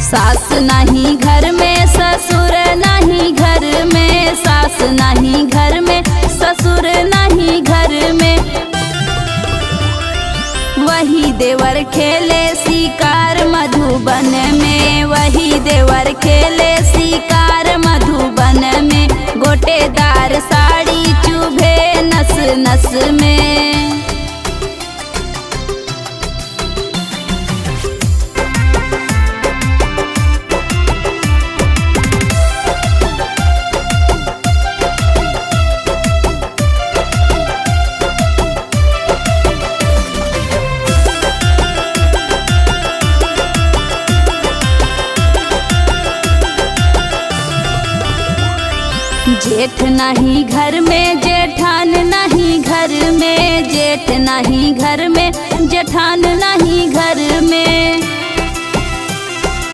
सास नहीं घर में ससुर नहीं घर में, सास नहीं घर में ससुर नहीं घर में। वही देवर खेले शिकार मधुबन में, वही देवर खेले शिकार मधुबन में। गोटेदार साड़ी चुभे नस नस में। जेठ नहीं घर में जेठान नहीं घर में, जेठ नहीं घर में जेठान नहीं घर में।